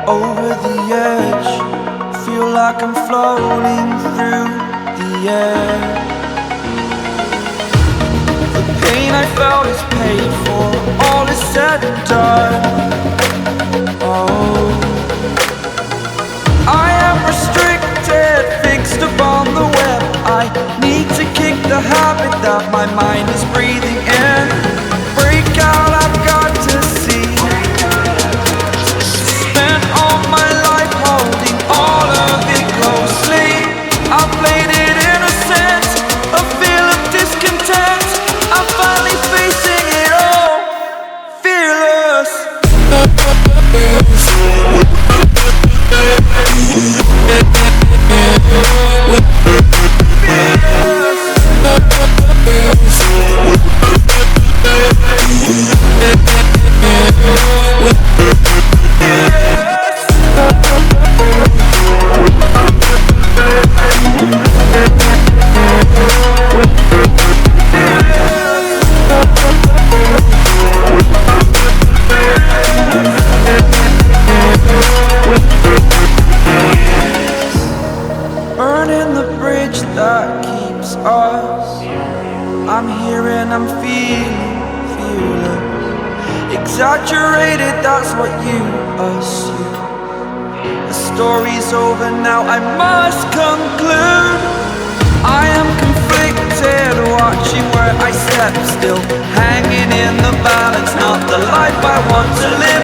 Over the edge, feel like I'm floating through the air. The pain I felt is paid for, all is said and done. Oh, I am restricted, fixed upon the web. I need to kick the habit that my mind is breathing in. Break out, I've got to see. Spent all my life holding all of it closely. I played it innocent, a feel of discontent. I'm finally facing it all, fearless. Burning the bridge that keeps us. I'm here and I'm feeling fearless. Exaggerated, that's what you assume. The story's over now, I must conclude. I am conflicted, watching where I step still, hanging in the balance, not the life I want to live.